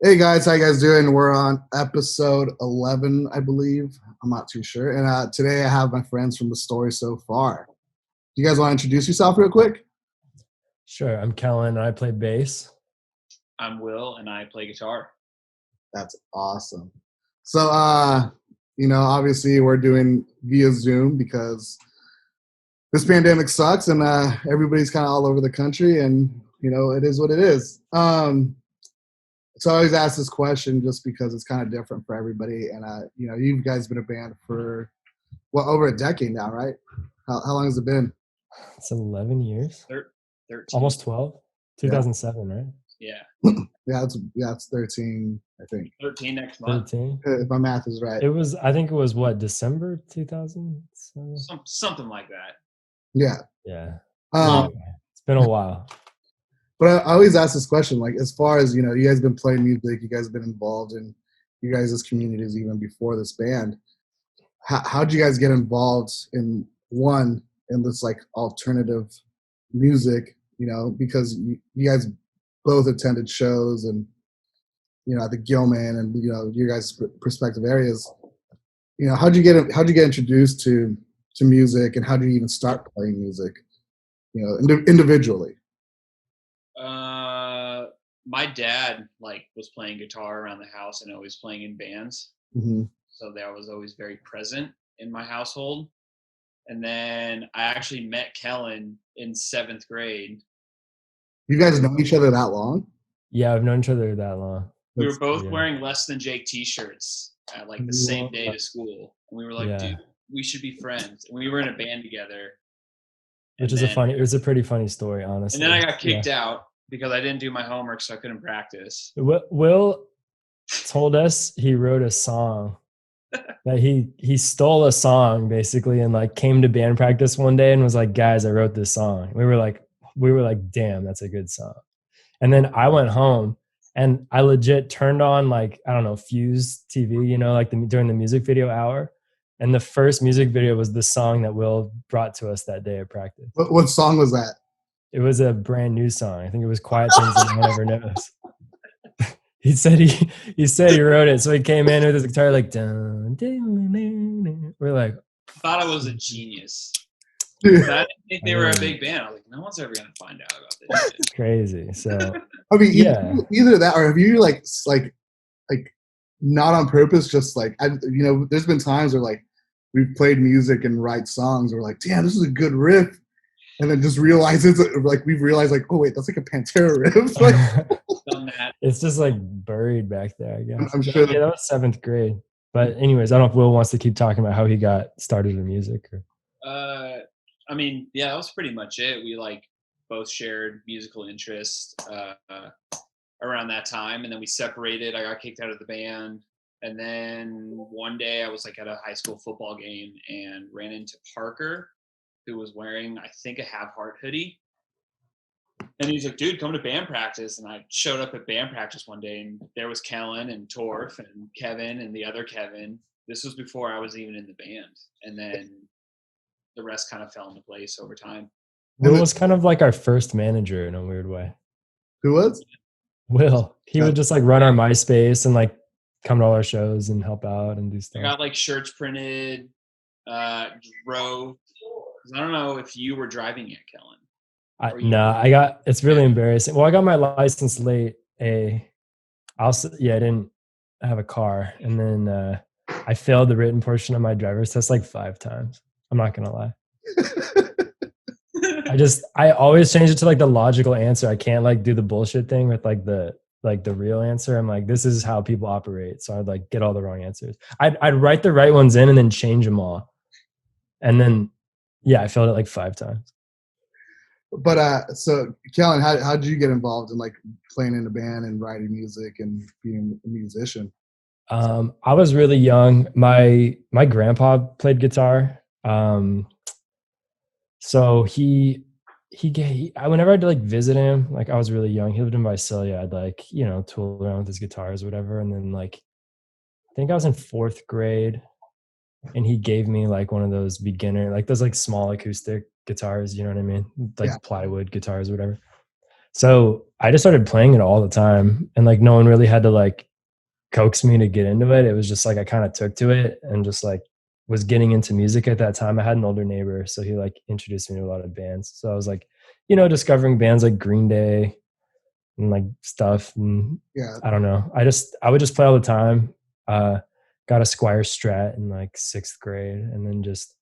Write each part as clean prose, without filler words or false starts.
Hey guys, how you guys doing? We're on episode 11, I believe. I'm not too sure. And today I have my friends from the story so far. Do you guys want to introduce yourself real quick? Sure. I'm Kellen and I play bass. I'm Will and I play guitar. That's awesome. So, obviously we're doing via Zoom because this pandemic sucks and everybody's kind of all over the country and, it is what it is. So I always ask this question just because it's kind of different for everybody. And, you guys been a band for, over a decade now, right? How long has it been? It's 11 years. 13. Almost 12. 2007, right? Yeah. It's 13, I think. 13 next month. 13. If my math is right. I think it was what, December 2007? Something like that. Yeah. Yeah. It's been a while. But I always ask this question, like, as far as, you guys have been playing music, you guys have been involved in you guys' communities even before this band. How'd you guys get involved in this, like, alternative music, because you guys both attended shows and, at the Gilman and, your guys' respective areas. How'd you get introduced to music and how did you even start playing music, individually? My dad was playing guitar around the house and always playing in bands. Mm-hmm. So that was always very present in my household. And then I actually met Kellen in 7th grade. You guys know each other that long? Yeah, I've known each other that long. We were both wearing Less Than Jake t-shirts at the same day to school. And we were like, dude, we should be friends. And we were in a band together. It was a pretty funny story, honestly. And then I got kicked out because I didn't do my homework, so I couldn't practice. Will told us he wrote a song that he stole a song basically and came to band practice one day and was like, guys, I wrote this song. We were like, damn, that's a good song. And then I went home and I legit turned on Fuse TV, during the music video hour. And the first music video was the song that Will brought to us that day at practice. What song was that? It was a brand new song. I think it was Quiet Things That No One Ever Knows. He said he wrote it. So he came in with his guitar dun, dun, dun, dun. We're like, I thought I was a genius. I didn't think they were a big band. I was like, no one's ever gonna find out about this. It's crazy. So I mean, either that or have you like not on purpose, just there's been times where we've played music and write songs or damn, this is a good riff. And then just realize we've realized oh wait, that's a Pantera riff. It's just buried back there, I guess. I'm sure. Yeah, that was 7th grade. But anyways, I don't know if Will wants to keep talking about how he got started in music. That was pretty much it. We both shared musical interest around that time, and then we separated. I got kicked out of the band, and then one day I was at a high school football game and ran into Parker, who was wearing, I think, a Have Heart hoodie. And he's like, dude, come to band practice. And I showed up at band practice one day, and there was Kellen and Torf and Kevin and the other Kevin. This was before I was even in the band. And then the rest kind of fell into place over time. Will was kind of our first manager in a weird way. Who was? Will. He would just run our MySpace and come to all our shows and help out and do stuff. I got shirts printed, drove. I don't know if you were driving it, Kellen. It's really embarrassing. Well, I got my license late. I didn't have a car. And then I failed the written portion of my driver's test 5 times. I'm not going to lie. I always change it to the logical answer. I can't do the bullshit thing with the real answer. I'm this is how people operate. So I'd get all the wrong answers. I'd write the right ones in and then change them all. And then, I failed it 5 times. But so Kellen, how did you get involved in playing in a band and writing music and being a musician? I was really young. My grandpa played guitar. So whenever I'd visit him, I was really young. He lived in Visalia. I'd tool around with his guitars or whatever. And then I think I was in 4th grade, and he gave me one of those beginner, those small acoustic guitars, you know what I mean? Plywood guitars or whatever. So I just started playing it all the time, and like no one really had to like coax me to get into it. It was just like I kind of took to it and just like was getting into music at that time. I had an older neighbor, so he like introduced me to a lot of bands. So I was like, discovering bands like Green Day and like stuff. And Yeah. I don't know. I would just play all the time. Got a Squire Strat in like 6th grade, and then just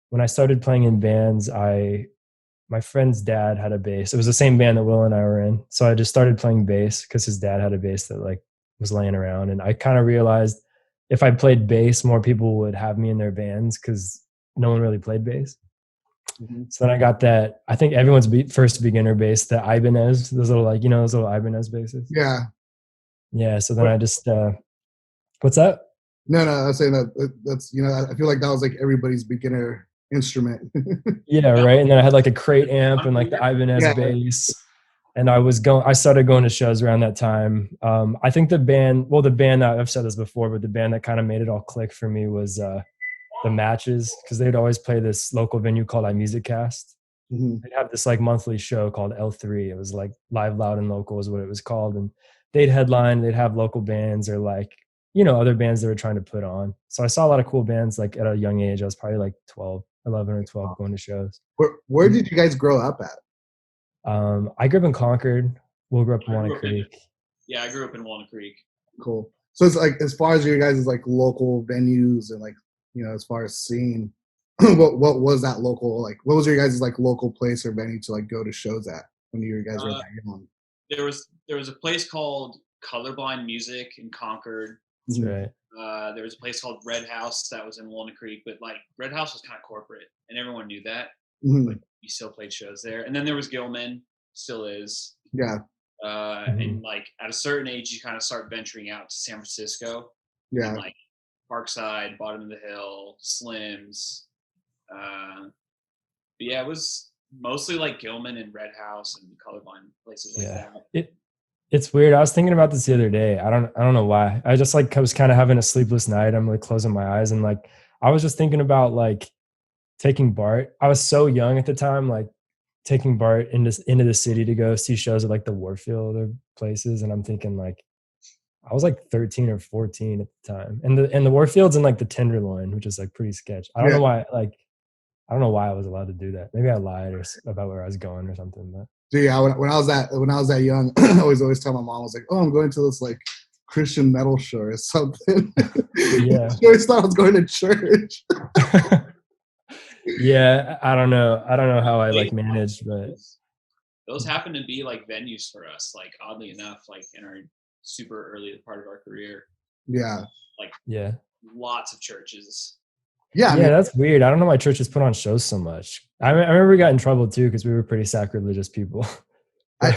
when I started playing in bands, my friend's dad had a bass. It was the same band that Will and I were in. So I just started playing bass because his dad had a bass that like was laying around. And I kind of realized if I played bass, more people would have me in their bands because no one really played bass. Mm-hmm. So then I got that. I think everyone's first beginner bass, the Ibanez, those little like, those little Ibanez basses. Yeah. Yeah. So then I just, what's that? No, I was saying that's I feel like that was like everybody's beginner instrument. Yeah, right. And then I had like a crate amp and like the Ibanez bass. And I started going to shows around that time. I think the band that I've said this before, but the band that kind of made it all click for me was the Matches, because they'd always play this local venue called iMusicCast. Mm-hmm. They'd have this like monthly show called L3. It was like Live, Loud, and Local is what it was called. And they'd headline, they'd have local bands or like, other bands they were trying to put on. So I saw a lot of cool bands like at a young age. I was probably like 11 or 12 going to shows. Where did you guys grow up at? I grew up in Concord. Will grew up in Walnut Creek. I grew up in Walnut Creek. Cool. So it's like, as far as you guys' like local venues and like, as far as scene, what was that local, like, what was your guys' like local place or venue to like go to shows at when you guys were that young? There was a place called Colorblind Music in Concord. That's right. There was a place called Red House that was in Walnut Creek, but like Red House was kind of corporate and everyone knew that. Mm-hmm. But we still played shows there. And then there was Gilman, still is. Yeah. And like at a certain age, you kind of start venturing out to San Francisco. Yeah. And like Parkside, Bottom of the Hill, Slims. But yeah, it was mostly like Gilman and Red House and Colorblind places like that. It's weird. I was thinking about this the other day. I don't know why. I just like, I was kind of having a sleepless night. I'm like closing my eyes and like, I was just thinking about like taking Bart. I was so young at the time, like taking Bart into the city to go see shows at like the Warfield or places. And I'm thinking like, I was like 13 or 14 at the time. And the Warfield's in like the Tenderloin, which is like pretty sketch. I don't know why, like, I don't know why I was allowed to do that. Maybe I lied about where I was going or something. But yeah, when I was that young, I always tell my mom, I was like, "Oh, I'm going to this like Christian metal show or something." Yeah, she always thought I was going to church. Yeah, I don't know how I like managed, but those happen to be like venues for us. Like oddly enough, like in our super early part of our career. Yeah. Like lots of churches. Yeah, that's weird. I don't know why churches put on shows so much. I remember we got in trouble too because we were pretty sacrilegious people. I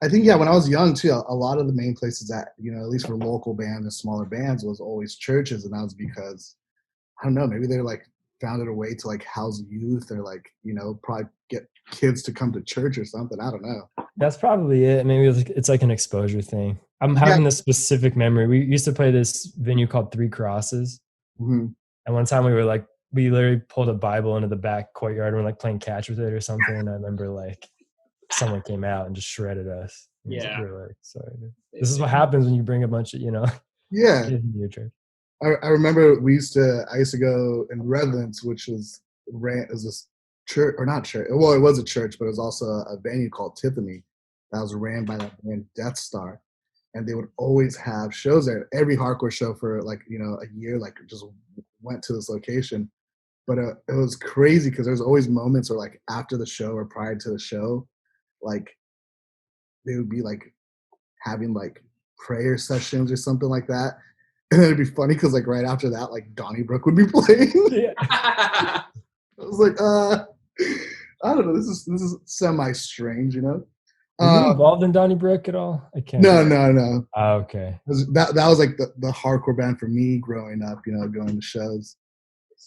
think when I was young too, a lot of the main places that at least for local bands and smaller bands was always churches, and that was because I don't know, maybe they like found a way to like house youth or like probably get kids to come to church or something. I don't know. That's probably it. Maybe it's like an exposure thing. I'm having this specific memory. We used to play this venue called Three Crosses. Mm-hmm. And one time we literally pulled a Bible into the back courtyard and we're like playing catch with it or something. And I remember like someone came out and just shredded us. We were like, sorry, dude. This is what happens when you bring a bunch of, kids into your church. I remember I used to go in Redlands, which was this church, or not church. Well, it was a church, but it was also a venue called Tiffany that was ran by that band Death Star. And they would always have shows there. Every hardcore show for like, a year, like just went to this location. But it was crazy because there's always moments where like after the show or prior to the show, like they would be like having like prayer sessions or something like that. And it'd be funny because like right after that, like Donnybrook would be playing. Yeah. I was like, I don't know. This is semi-strange, Were you involved in Donnybrook at all? I can't. No. Oh, okay. That was like the hardcore band for me growing up, going to shows.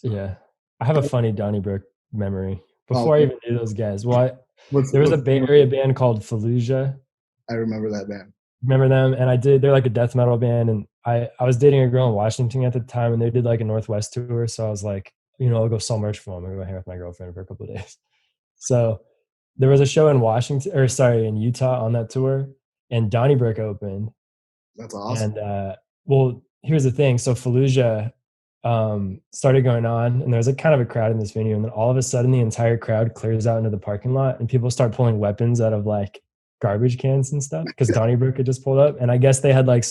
Yeah. I have a funny Donnybrook memory. Before I even knew those guys. There was a Bay Area band called Fallujah. I remember that band. Remember them? And they're like a death metal band. And I was dating a girl in Washington at the time and they did like a Northwest tour. So I was like, I'll go sell merch for them. I'm going to hang with my girlfriend for a couple of days. So there was a show in in Utah on that tour. and Donnybrook opened. That's awesome. And well, here's the thing. So Fallujah started going on, and there's a kind of a crowd in this venue, and then all of a sudden the entire crowd clears out into the parking lot, and people start pulling weapons out of like garbage cans and stuff because Donnybrook had just pulled up. And I guess they had like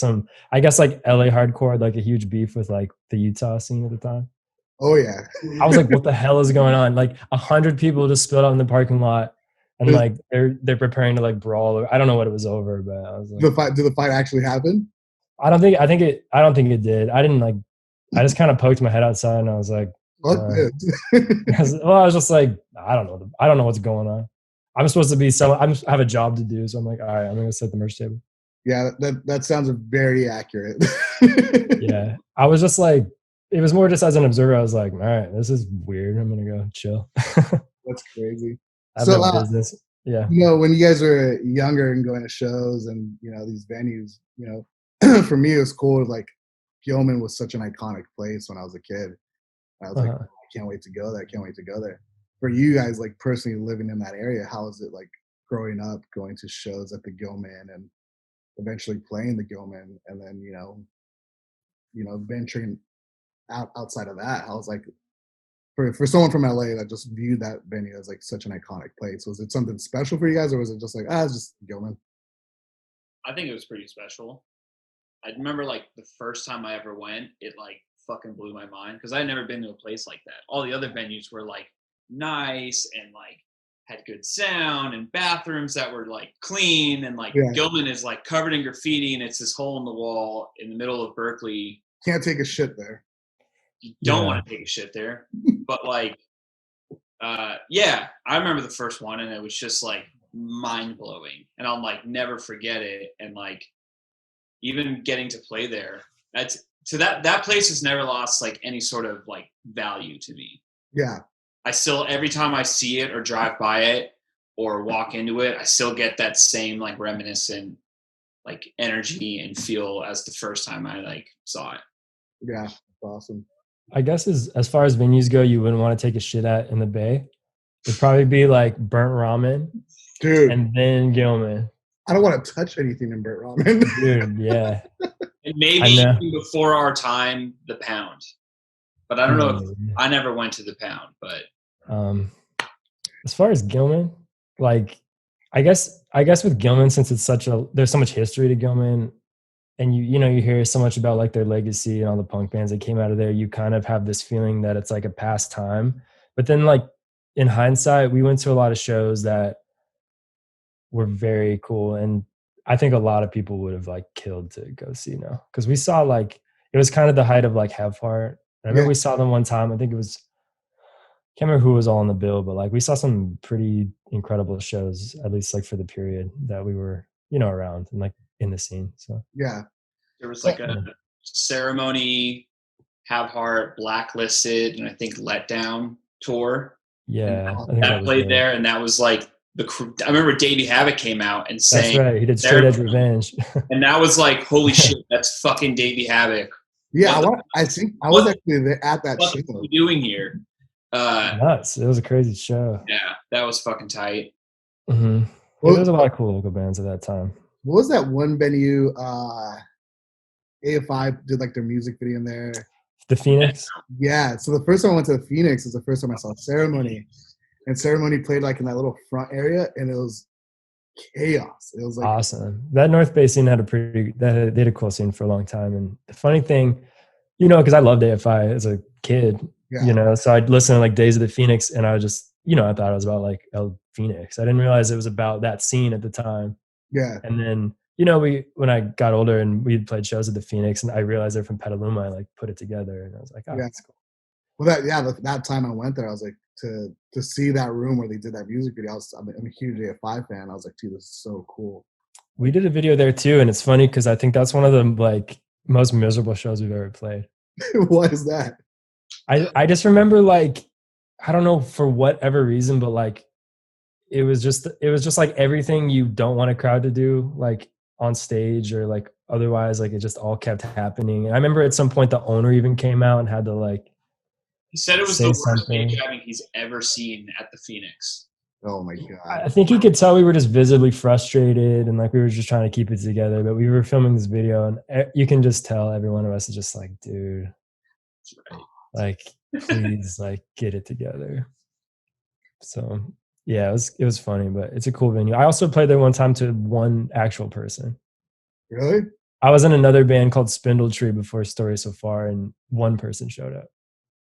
I guess like LA hardcore had like a huge beef with like the Utah scene at the time. Oh yeah. I was like, what the hell is going on? Like 100 people just spilled out in the parking lot, and like they're preparing to like brawl. Or I don't know what it was over, but I was like, did the fight actually happen? I don't think it did. I just kind of poked my head outside, and I was like, Fuck this. I was just like, I don't know what's going on. I'm supposed to be I have a job to do, so I'm like, all right, I'm gonna set the merch table. Yeah, that sounds very accurate. Yeah, I was just like, it was more just as an observer. I was like, all right, this is weird. I'm gonna go chill. That's crazy. I have no business. Yeah. You know, when you guys were younger and going to shows and these venues, for me it was cool. Like Gilman was such an iconic place when I was a kid. I was like, I can't wait to go there. I can't wait to go there. For you guys, like personally living in that area, how is it like growing up, going to shows at the Gilman and eventually playing the Gilman, and then venturing outside of that? How was like for someone from LA that just viewed that venue as like such an iconic place? Was it something special for you guys, or was it just like it's just Gilman? I think it was pretty special. I remember like the first time I ever went, it like fucking blew my mind because I had never been to a place like that. All the other venues were like nice and like had good sound and bathrooms that were like clean, and like Gilman is like covered in graffiti, and it's this hole in the wall in the middle of Berkeley. Can't take a shit there. You don't want to take a shit there. But like I remember the first one, and it was just like mind blowing, and I'll like never forget it. And like even getting to play there, that place has never lost like any sort of like value to me. Yeah. I still, every time I see it or drive by it or walk into it, I still get that same like reminiscent like energy and feel as the first time I like saw it. Yeah, that's awesome. I guess as far as venues go, you wouldn't want to take a shit at in the Bay. It'd probably be like Burnt Ramen, dude, and then Gilman. I don't want to touch anything in Burnt Ramen, dude. Yeah, and maybe even before our time, the Pound. But I don't know if I never went to the Pound. But as far as Gilman, like I guess with Gilman, since it's there's so much history to Gilman, and you hear so much about like their legacy and all the punk bands that came out of there, you kind of have this feeling that it's like a past time. But then like in hindsight, we went to a lot of shows that were very cool, and I think a lot of people would have like killed to go see now, because we saw like it was kind of the height of like Have Heart. I remember we saw them one time. I think it was, can't remember who was all on the bill, but like we saw some pretty incredible shows, at least like for the period that we were around and like in the scene. So yeah, there was like a Ceremony, Have Heart, Blacklisted, and I think Letdown tour. Yeah, that played there, and that was like I remember Davey Havoc came out and sang. That's right, he did Straight Edge Revenge, and that was like, holy shit, that's fucking Davey Havoc. Yeah, I think I was actually at that show. What are you doing here? Nuts! It was a crazy show. Yeah, that was fucking tight. Mm-hmm. Well, there was a lot of cool local bands at that time. What was that one venue? AFI did like their music video in there. The Phoenix? Yeah. So the first time I went to the Phoenix is the first time I saw Ceremony. And Ceremony played like in that little front area, and it was chaos. It was like awesome. That North Bay scene had they had a cool scene for a long time. And the funny thing, because I loved AFI as a kid, so I'd listen to like Days of the Phoenix, and I was just, I thought it was about like El Phoenix. I didn't realize it was about that scene at the time. Yeah. And then, when I got older and we played shows at the Phoenix, and I realized they're from Petaluma, I like put it together, and I was like, oh, that's cool. Well, that time I went there, I was like, to see that room where they did that music video, I'm a huge AFI fan. I was like, dude, this is so cool. We did a video there too, and it's funny because I think that's one of the like most miserable shows we've ever played. What is that? I just remember, like, I don't know for whatever reason, but like it was just like everything you don't want a crowd to do, like on stage or like otherwise, like it just all kept happening. And I remember at some point the owner even came out and had to like, he said it was the worst stage diving he's ever seen at the Phoenix. Oh my god. I think he could tell we were just visibly frustrated and like we were just trying to keep it together. But we were filming this video, and you can just tell every one of us is just like, dude, That's right. like, please, like, get it together. So yeah, it was funny, but it's a cool venue. I also played there one time to one actual person. Really? I was in another band called Spindle Tree before Story So Far, and one person showed up.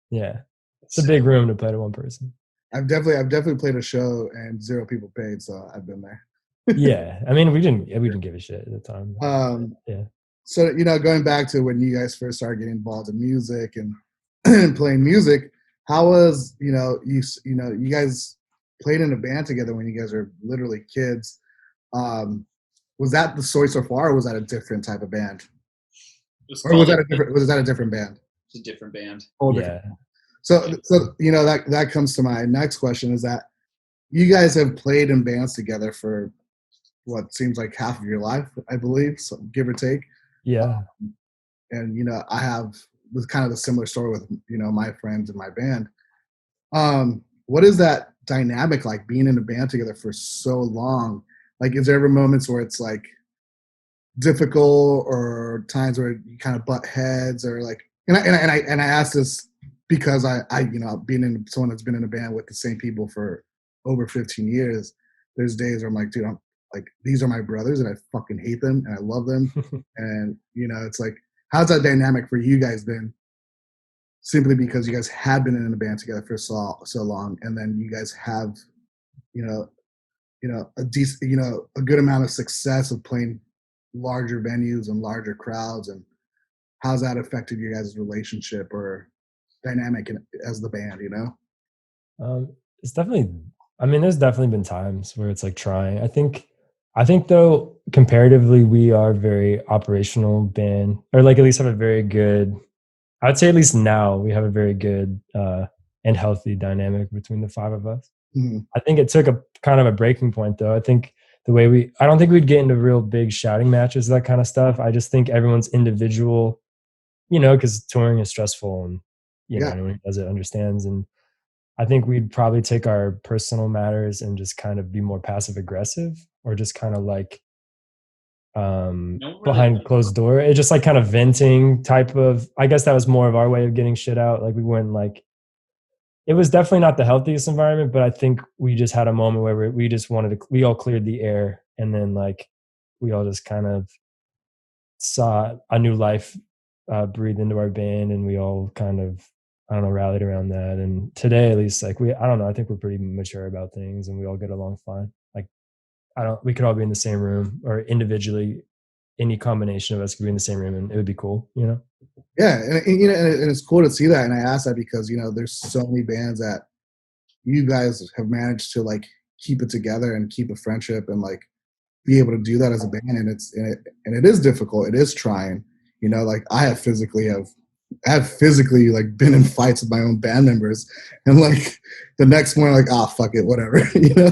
Yeah, it's a big room to play to one person. I've definitely played a show and 0 people paid, so I've been there. Yeah, I mean, we didn't give a shit at the time. Yeah. So going back to when you guys first started getting involved in music and playing music, how was you guys played in a band together when you guys were literally kids? Was that the Story So Far, or was that a different type of band? Or was that a different band? It's a different band. Oh, Yeah. So that comes to my next question, is that you guys have played in bands together for what seems like half of your life, I believe, so give or take. Yeah. And I have was kind of a similar story with my friends in my band. What is that dynamic like, being in a band together for so long? Like, is there ever moments where it's like difficult, or times where you kind of butt heads, or like, and I ask this because I being in someone that's been in a band with the same people for over 15 years, there's days where I'm like, dude, I'm like, these are my brothers and I fucking hate them and I love them. And it's like, how's that dynamic for you guys been, simply because you guys had been in a band together for so long, and then you guys have a decent, a good amount of success of playing larger venues and larger crowds, and how's that affected your guys' relationship or dynamic as the band? It's definitely, I mean, there's definitely been times where it's like trying. I think though, comparatively, we are a very operational band, or like at least have a very good, I'd say at least now we have a very good and healthy dynamic between the 5 of us. Mm-hmm. I think it took a kind of a breaking point though. I think I don't think we'd get into real big shouting matches, that kind of stuff. I just think everyone's individual, because touring is stressful, and Yeah. anyone who does it understands. And I think we'd probably take our personal matters and just kind of be more passive aggressive, or just kind of like behind closed door. It just like kind of venting type of, I guess that was more of our way of getting shit out. Like we weren't like, it was definitely not the healthiest environment, but I think we just had a moment where we just we all cleared the air, and then like we all just kind of saw a new life breathe into our band, and we all kind of, I don't know, rallied around that. And today, at least, like I don't know, I think we're pretty mature about things, and we all get along fine. Like we could all be in the same room, or individually, any combination of us could be in the same room, and it would be cool, Yeah, and it's cool to see that. And I ask that because there's so many bands that you guys have managed to like keep it together and keep a friendship and like be able to do that as a band. And it is difficult. It is trying. Like I have physically like been in fights with my own band members, and like the next morning, like, fuck it, whatever.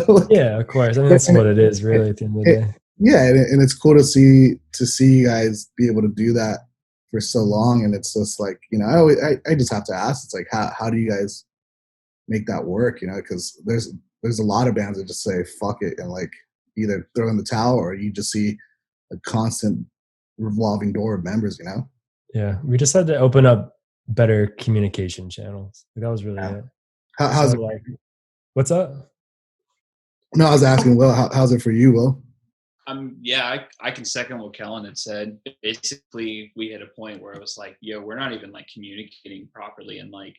Like, yeah, of course. I mean, that's what it is, really, at the end of the day. Yeah, and it's cool to see you guys be able to do that for so long. And it's just like, I just have to ask, it's like, how do you guys make that work? Because there's a lot of bands that just say fuck it and like either throw in the towel, or you just see a constant revolving door of members. Yeah, we just had to open up better communication channels. Like, that was really it. How's it like? What's up? No, I was asking Will, how's it for you, Will? I can second what Kellen had said. Basically, we hit a point where it was like, yo, we're not even like communicating properly, and like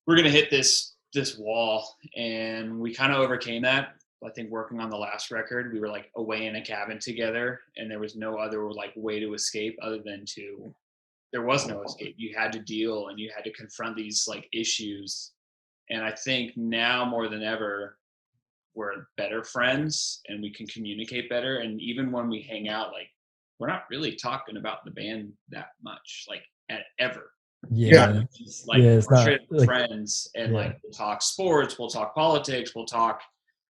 we're gonna hit this wall, and we kind of overcame that. I think working on the last record, we were like away in a cabin together, and there was no other like way to escape other than there was no escape. You had to deal, and you had to confront these like issues. And I think now more than ever, we're better friends and we can communicate better. And even when we hang out, like we're not really talking about the band that much, like ever. Yeah. Like we're straight friends, and like we'll talk sports, we'll talk politics, we'll talk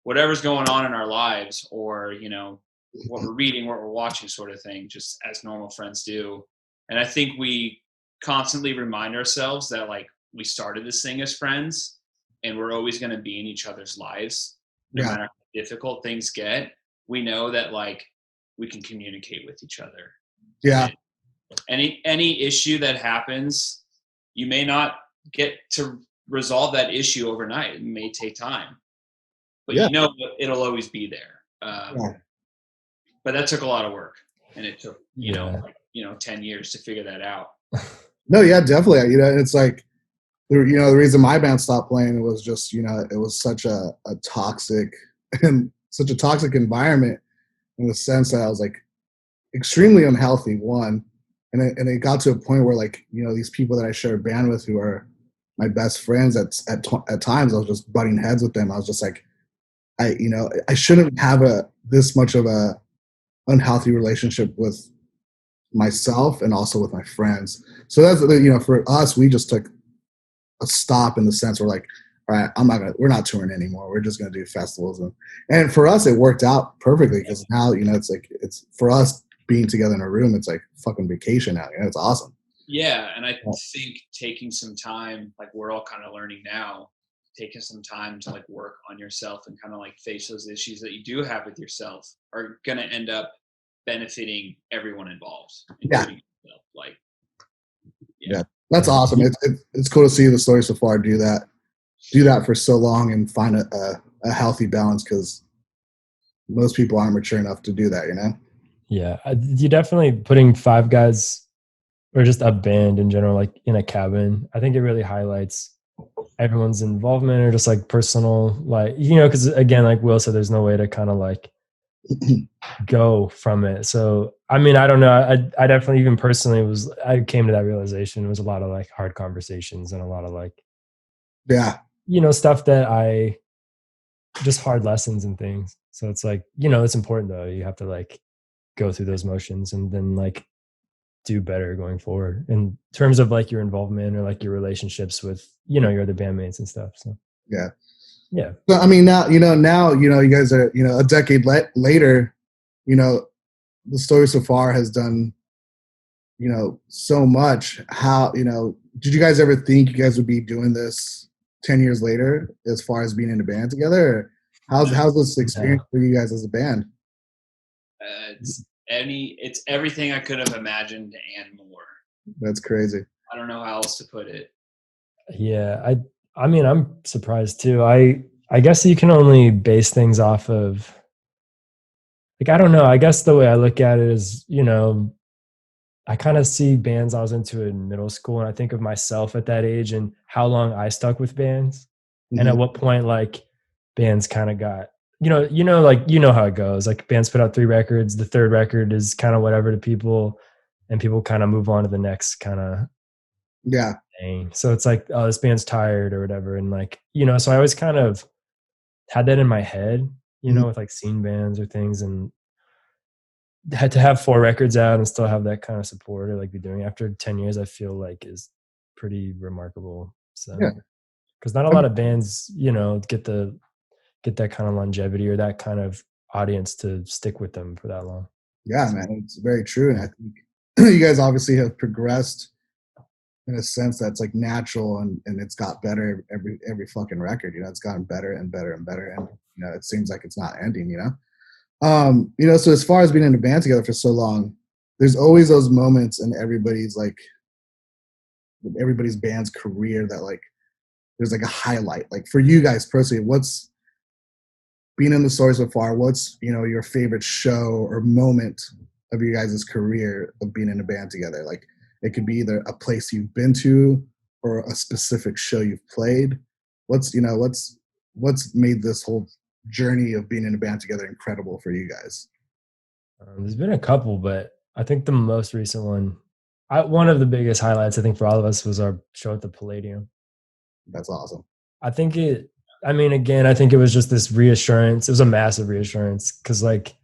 whatever's going on in our lives, or what we're reading, what we're watching, sort of thing, just as normal friends do. And I think we constantly remind ourselves that like we started this thing as friends, and we're always going to be in each other's lives, no Yeah. matter how difficult things get. We know that like we can communicate with each other. Yeah. And any issue that happens, you may not get to resolve that issue overnight. It may take time, but Yeah. you know it'll always be there. Yeah. But that took a lot of work, and it took Yeah. 10 years to figure that out. No, yeah, definitely. It's like, the reason my band stopped playing was just, it was such a toxic and such a toxic environment, in the sense that I was like extremely unhealthy, one. And it got to a point where, like, these people that I share a band with, who are my best friends, at times I was just butting heads with them. I was just like, I shouldn't have this much of a unhealthy relationship with myself and also with my friends. So that's, for us, we just took a stop, in the sense we're like, all right, we're not touring anymore. We're just gonna do festivals, and for us it worked out perfectly, because now it's for us, being together in a room, it's like fucking vacation now. It's awesome. Yeah, and I think taking some time, like we're all kind of learning now, taking some time to like work on yourself and kind of like face those issues that you do have with yourself are gonna end up benefiting everyone involved, including yourself. Like, yeah, that's awesome. It's cool to see the story so far do that for so long and find a healthy balance, because most people aren't mature enough to do that. Yeah, you definitely putting five guys, or just a band in general, like in a cabin. I think it really highlights everyone's involvement, or just like personal, like, because again, like Will said, there's no way to kind of like go from it. So I mean, I don't know. I definitely, even personally, I came to that realization. It was a lot of like hard conversations, and a lot of like, Yeah. Stuff that just hard lessons and things. So it's like, it's important though. You have to like go through those motions, and then like do better going forward in terms of like your involvement, or like your relationships with, your other bandmates and stuff. So Yeah. yeah. So I mean, now you guys are, a decade later, the story so far has done, so much. How, did you guys ever think you guys would be doing this 10 years later, as far as being in a band together? Or how's this experience for you guys as a band? It's everything I could have imagined and more. That's crazy. I don't know how else to put it. Yeah, I mean, I'm surprised too. I guess you can only base things off of, like, I don't know. I guess the way I look at it is, I kind of see bands I was into in middle school, and I think of myself at that age and how long I stuck with bands, and at what point like bands kind of got, like, how it goes. Like, bands put out 3 records. The third record is kind of whatever to people, and people kind of move on to the next kind of thing. So it's like, oh, this band's tired or whatever. And like, so I always kind of had that in my head, with like scene bands or things, and had to have 4 records out and still have that kind of support, or like be doing after 10 years, I feel like is pretty remarkable. So, because not a lot of bands, get that kind of longevity, or that kind of audience to stick with them for that long. Yeah, man, it's very true. And I think you guys obviously have progressed in a sense that's like natural, and it's got better every fucking record. It's gotten better and better and better, and it seems like it's not ending. So as far as being in a band together for so long, there's always those moments in everybody's band's career that like there's like a highlight. Like, for you guys personally, what's being in the story so far? What's your favorite show or moment of your guys' career of being in a band together? Like, it could be either a place you've been to or a specific show you've played. What's made this whole journey of being in a band together incredible for you guys? There's been a couple, but I think the most recent one of the biggest highlights, I think, for all of us, was our show at the Palladium. That's awesome. I think again, I think it was just this reassurance. It was a massive reassurance, because like,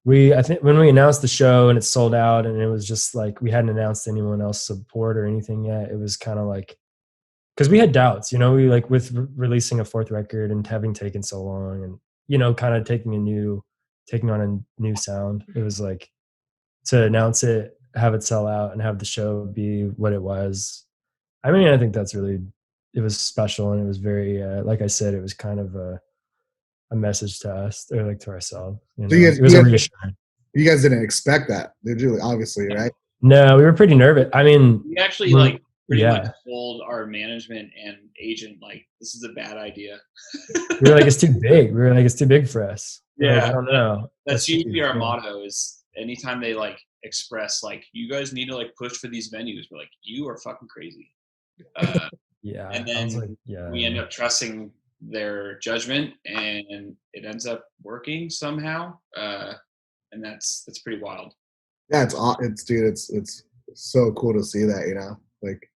I think when we announced the show and it sold out, and it was just like, we hadn't announced anyone else support or anything yet. It was kind of like, because we had doubts, we like, with releasing a 4th record and having taken so long, and kind of taking on a new sound. It was like, to announce it, have it sell out, and have the show be what it was. I mean, I think that's really was special, and it was very, like I said, it was kind of a message to us, or like to ourselves. You So know, it was a reassurance. you guys didn't expect that, did you? Obviously, right? No, we were pretty nervous. I mean, We actually like pretty yeah, much told our management and agent like this is a bad idea. we were like, it's too big. We were like, it's too big for us. We're like, Yeah, I don't know. that's Let's see. usually our Yeah. motto is anytime they like express like you guys need to like push for these venues, we're like you are fucking crazy. Yeah, And I was then like, yeah, we end up trusting their judgment, and it ends up working somehow. And that's pretty wild. Yeah, it's so cool to see that, you know, like,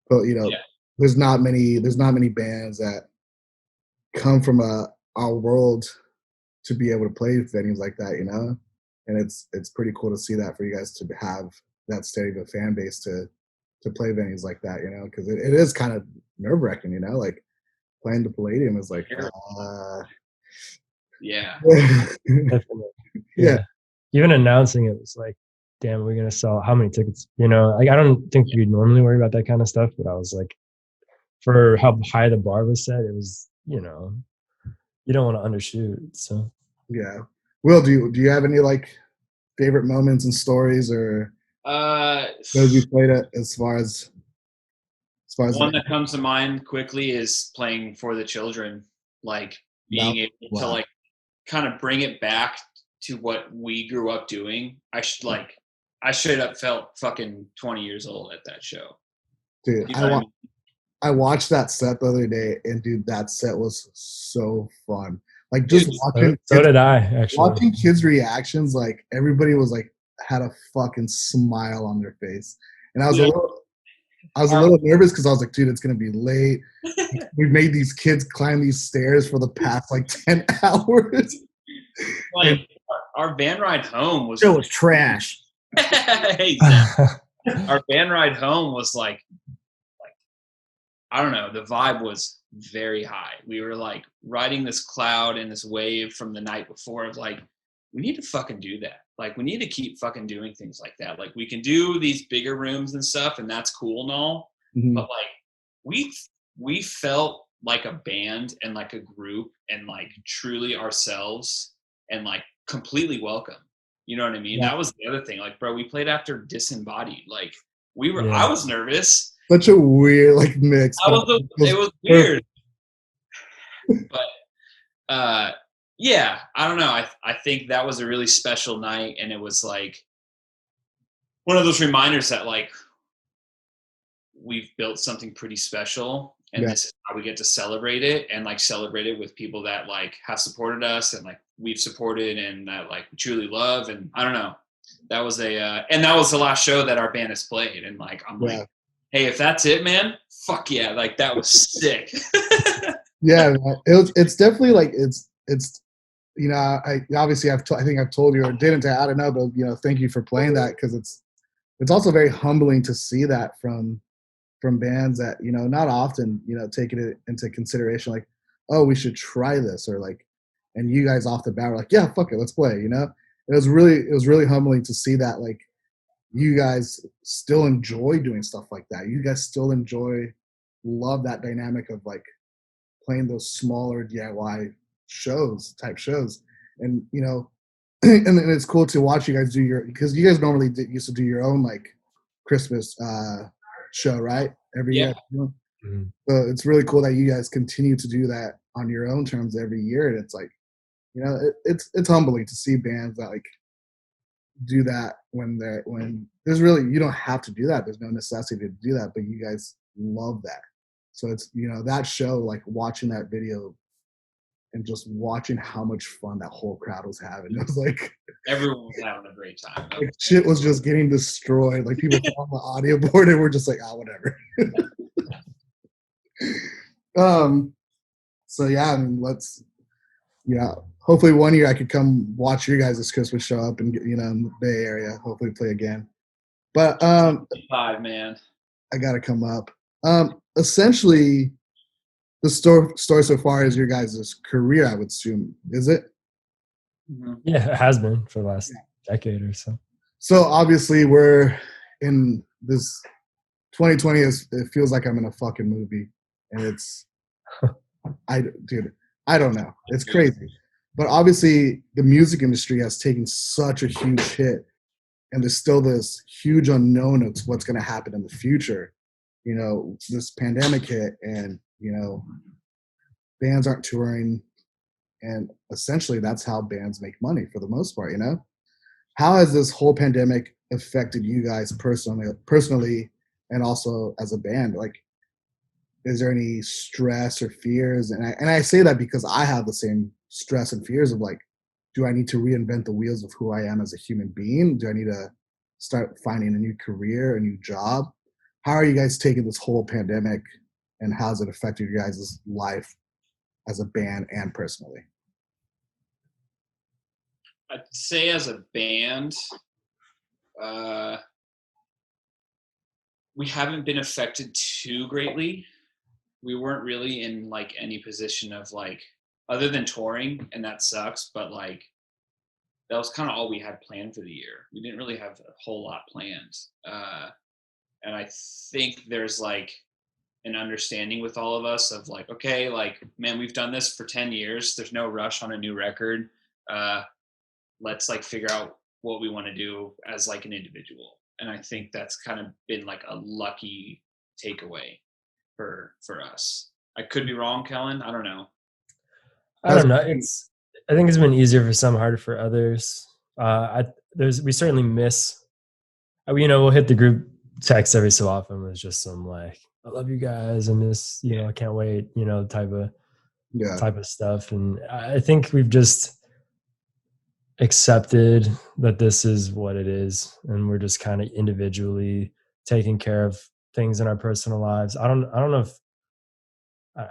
but you know, Yeah. there's not many bands that come from our world to be able to play venues like that, you know, and it's pretty cool to see that for you guys to have that steady of a fan base to play venues like that, you know, because it is kind of nerve wracking, you know, like playing the Palladium is like, Yeah. definitely. yeah. Even announcing it was like, damn, we're gonna sell how many tickets? You know, like I don't think we'd normally worry about that kind of stuff, but I was like, for how high the bar was set, it was, you know, you don't want to undershoot. So Yeah. Will, do you have any like favorite moments and stories or those you played at as far as one that comes to mind quickly is playing for the children, like being able to like kind of bring it back to what we grew up doing. I straight up felt fucking 20 years old at that show. Dude, you know what I mean? I watched that set the other day, and dude, that set was so fun. Like just watching. So did I actually. Watching kids' reactions, like everybody was like had a fucking smile on their face, and I was a little nervous because I was like, dude, it's gonna be late. We made these kids climb these stairs for the past like 10 hours. Like our van ride home was trash. Hey, our van ride home was like I don't know, the vibe was very high. We were like riding this cloud and this wave from the night before of like, we need to fucking do that. Like we need to keep fucking doing things like that. Like we can do these bigger rooms and stuff, and that's cool and all. Mhm. But like we felt like a band and like a group and like truly ourselves and like completely welcome. You know what I mean? Yeah. That was the other thing. Like, bro, we played after Disembodied. Like we were, Yeah. I was nervous. Such a weird like mix. It was weird. But yeah, I don't know. I think that was a really special night, and it was like one of those reminders that like we've built something pretty special, and this is how we get to celebrate it, and like celebrate it with people that like have supported us and like we've supported and that like we truly love. And I don't know, that was and that was the last show that our band has played, and like I'm like, hey, if that's it, man, fuck yeah, like that was sick. Yeah, man. It's definitely like it's you know, I obviously I think I've told you or didn't, I don't know, but you know, thank you for playing that, because it's also very humbling to see that from bands that, you know, not often, you know, taking it into consideration, like, oh, we should try this, or like, and you guys off the bat were like, yeah, fuck it, let's play, you know. It was really humbling to see that, like, you guys still enjoy doing stuff like that. You guys still love that dynamic of like playing those smaller DIY type shows. And, you know, and it's cool to watch you guys do because you guys normally used to do your own like Christmas show, right? Every year. Mm-hmm. So it's really cool that you guys continue to do that on your own terms every year. And it's like, you know, it's humbling to see bands that like do that when there's really, you don't have to do that. There's no necessity to do that, but you guys love that. So it's, you know, that show, like watching that video and just watching how much fun that whole crowd was having. It was like everyone was having a great time. Like, shit was just getting destroyed. Like people on the audio board and we're just like, whatever. So yeah, I mean, hopefully one year I could come watch your guys' Christmas show up and, you know, in the Bay Area, hopefully play again. But 5, man. I gotta come up. Essentially the story so far is your guys' career, I would assume, is it? Mm-hmm. Yeah, it has been for the last decade or so. So obviously we're in this 2020 it feels like I'm in a fucking movie. and it's dude, I don't know. It's crazy. But obviously, the music industry has taken such a huge hit, and there's still this huge unknown of what's going to happen in the future. You know, this pandemic hit, and bands aren't touring, and essentially that's how bands make money for the most part. How has this whole pandemic affected you guys personally, and also as a band? Like, is there any stress or fears? And I say that because I have the same stress and fears of like, do I need to reinvent the wheels of who I am as a human being? Do I need to start finding a new career, a new job? How are you guys taking this whole pandemic, and how's it affected your guys' life as a band and personally? I'd say as a band, we haven't been affected too greatly. We weren't really in like any position of like, other than touring, and that sucks, but like that was kind of all we had planned for the year. We didn't really have a whole lot planned. And I think there's like an understanding with all of us of like, okay, like, man, we've done this for 10 years. There's no rush on a new record. Let's like figure out what we want to do as like an individual. And I think that's kind of been like a lucky takeaway for us. I could be wrong, Kellen. I don't know. I don't know. I think it's been easier for some, harder for others. We certainly miss. We'll hit the group text every so often with just some like, I love you guys, I miss, I can't wait, type of stuff. And I think we've just accepted that this is what it is, and we're just kind of individually taking care of things in our personal lives. I don't know if I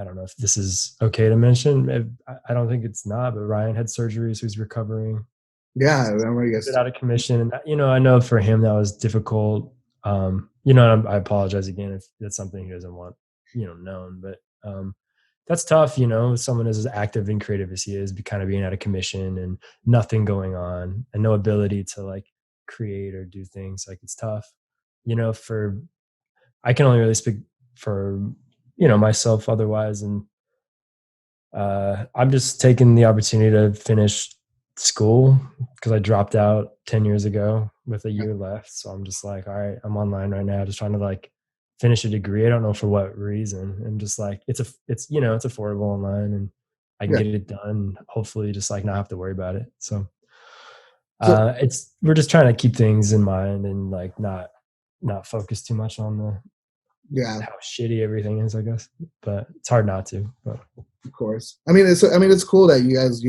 don't know if this is okay to mention. I don't think it's not, but Ryan had surgery, so he's recovering. Yeah, I remember you guys out of commission. And, I know for him that was difficult. I apologize again if that's something he doesn't want, known, but that's tough, with someone as active and creative as he is, kind of being out of commission and nothing going on and no ability to like create or do things. Like, it's tough, I can only really speak for, myself otherwise. And I'm just taking the opportunity to finish school because I dropped out 10 years ago with a year left. So I'm just like, all right, I'm online right now, just trying to like finish a degree. I don't know for what reason. And just like, it's affordable online, and I can get it done. Hopefully just like not have to worry about it. So we're just trying to keep things in mind and like not focus too much on how shitty everything is, I guess, but it's hard not to. But of course, it's cool that you guys,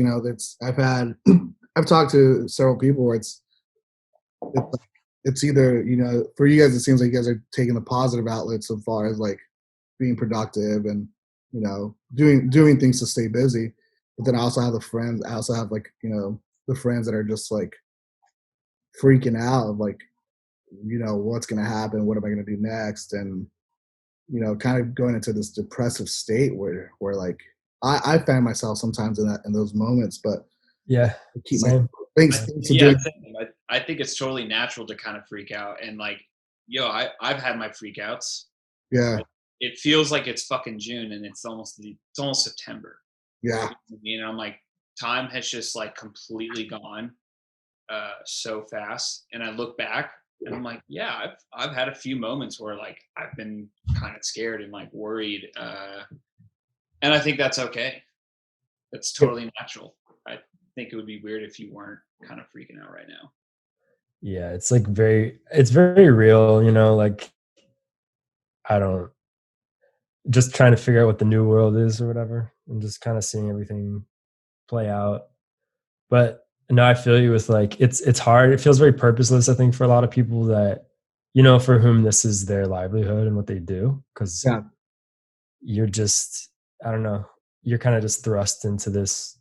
I've talked to several people where it's either, for you guys, it seems like you guys are taking the positive outlet so far as like being productive and, doing things to stay busy. But then I also have the friends that are just like freaking out of like, what's going to happen? What am I going to do next? And, kind of going into this depressive state where like, I find myself sometimes in those moments, but yeah, I keep my things to do. I think it's totally natural to kind of freak out, and like, I've had my freakouts. Yeah, it feels like it's fucking June and it's almost September. Yeah, and I'm like, time has just like completely gone so fast, and I look back and I'm like, yeah, I've had a few moments where like I've been kind of scared and like worried, and I think that's okay. That's totally natural. I think it would be weird if you weren't kind of freaking out right now. Yeah, it's like it's very real, like just trying to figure out what the new world is or whatever, and just kind of seeing everything play out. But no, I feel you with like, it's hard. It feels very purposeless, I think, for a lot of people that, for whom this is their livelihood and what they do. Cause you're just, I don't know, you're kind of just thrust into this,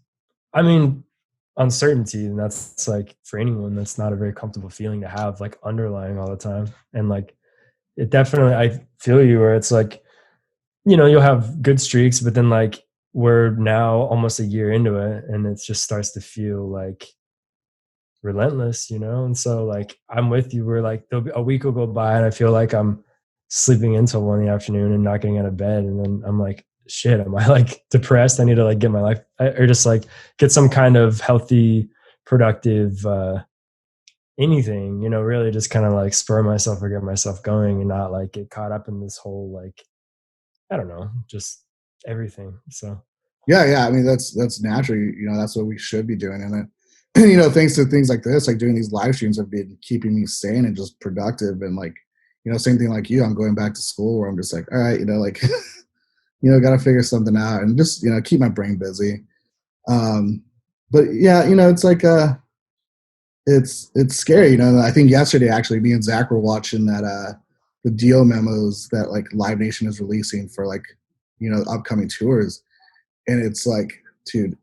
uncertainty. And that's like, for anyone, that's not a very comfortable feeling to have like underlying all the time. And like, it definitely, I feel you where it's like, you'll have good streaks, but then like, we're now almost a year into it and it just starts to feel like relentless, and so like I'm with you, we're like a week will go by and I feel like I'm sleeping until 1 in the afternoon and not getting out of bed. And then I'm like, shit, am I like depressed? I need to like get my life, or just like get some kind of healthy, productive, anything, you know, really just kind of like spur myself or get myself going and not like get caught up in this whole, like, I don't know, just everything. So Yeah. I mean, that's natural. You know, that's what we should be doing. And then, you know, thanks to things like this, like doing these live streams have been keeping me sane and just productive. And like, you know, same thing like you, I'm going back to school where I'm just like, all right, you know, like, you know, got to figure something out and just, you know, keep my brain busy. Um, but yeah, you know, it's like, it's scary. You know, I think yesterday, actually, me and Zach were watching that, the deal memos that like Live Nation is releasing for like, you know, upcoming tours. And it's like, dude,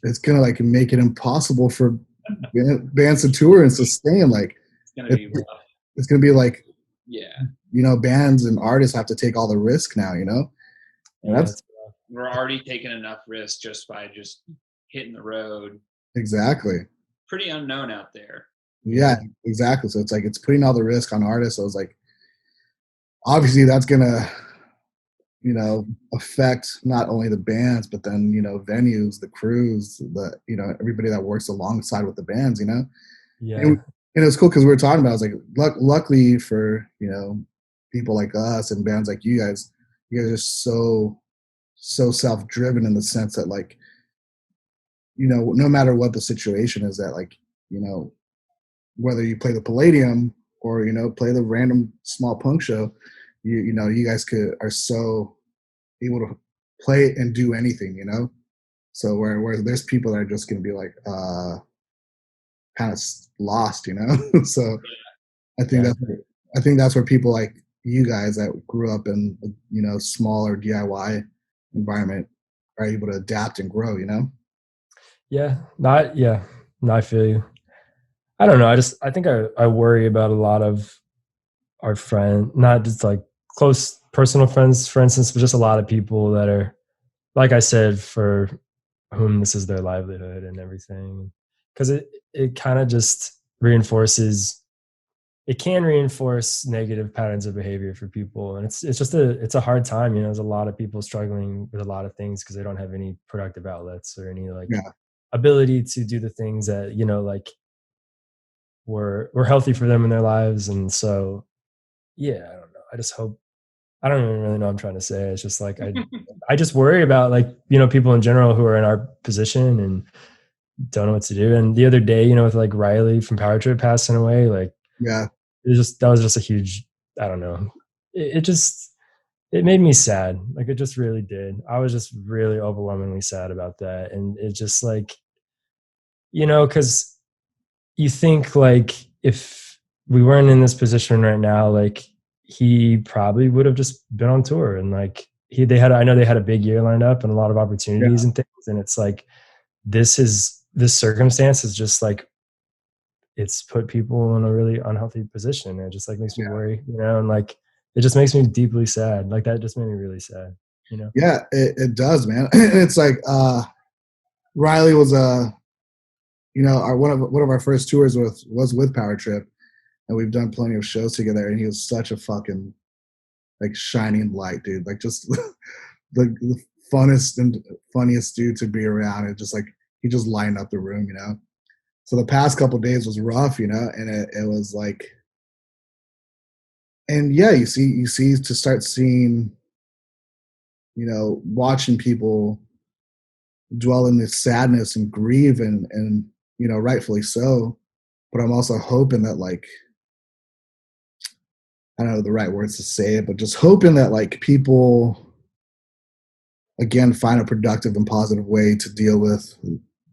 it's gonna like make it impossible for bands to tour and sustain. Like, It's gonna be rough. it's gonna be like, Yeah, you know, bands and artists have to take all the risk now. You know, and yeah, that's we're already taking enough risk just by just hitting the road. exactly. Pretty unknown out there. Yeah, exactly. So it's like it's putting all the risk on artists. So it's like obviously that's gonna, you know, affect not only the bands but then, you know, venues, the crews, the, you know, everybody that works alongside with the bands. You know, yeah, and it was cool because we were talking about. I was like, luckily for, you know, people like us and bands like you guys are so self driven in the sense that like, you know, no matter what the situation is, that like, you know, whether you play the Palladium or, you know, play the random small punk show, you know, you guys are so able to play and do anything, you know. So where there's people that are just going to be like kind of lost, you know. So I think yeah, that's where people like you guys that grew up in, you know, smaller DIY environment are able to adapt and grow, you know. yeah. Not, yeah. No, I feel you. I don't know. I think I worry about a lot of our friend, not just like close personal friends, for instance, but just a lot of people that are, like I said, for whom this is their livelihood and everything. Because it kind of just reinforces, it can reinforce negative patterns of behavior for people. And it's just it's a hard time. You know, there's a lot of people struggling with a lot of things because they don't have any productive outlets or any like Yeah, ability to do the things that, you know, like were healthy for them in their lives. And so, yeah, I don't know. I just hope, I don't even really know what I'm trying to say. It's just like I just worry about, like, you know, people in general who are in our position and don't know what to do. And the other day, you know, with like Riley from Power Trip passing away, like yeah, that was just a huge, I don't know. It just, it made me sad. Like it just really did. I was just really overwhelmingly sad about that. And it just like, you know, because you think like if we weren't in this position right now, like he probably would have just been on tour and like I know they had a big year lined up and a lot of opportunities yeah, and things. And it's like, this circumstance is just like, it's put people in a really unhealthy position. It just like makes me yeah. worry, you know, and like, it just makes me deeply sad. Like that just made me really sad, you know? Yeah, it does, man. And it's like Riley was you know, our one of our first tours was with Power Trip, and we've done plenty of shows together. And he was such a fucking like shining light, dude. Like just the funnest and funniest dude to be around. And just like he just lightened up the room, you know. So the past couple days was rough, you know, and it was like, and yeah, you see to start seeing, you know, watching people dwell in this sadness and grieve and you know, rightfully so. But I'm also hoping that like, I don't know the right words to say it, but just hoping that like people again find a productive and positive way to deal with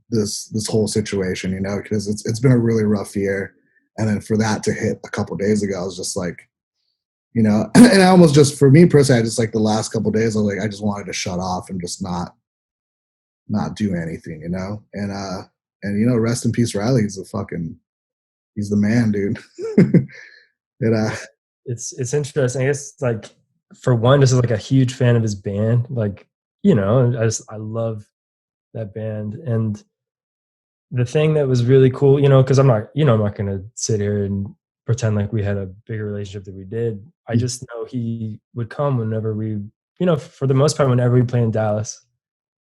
this whole situation, you know, because it's been a really rough year. And then for that to hit a couple days ago, I was just like, you know, and I almost just for me personally, I just like the last couple days, I was like, I just wanted to shut off and just not do anything, you know? And you know, rest in peace, Riley. He's the man, dude. and Yeah. It's interesting. I guess like for one, just like a huge fan of his band. Like, you know, I love that band. And the thing that was really cool, you know, because I'm not, you know, I'm not gonna sit here and pretend like we had a bigger relationship than we did. I just know he would come whenever we, you know, for the most part, whenever we play in Dallas,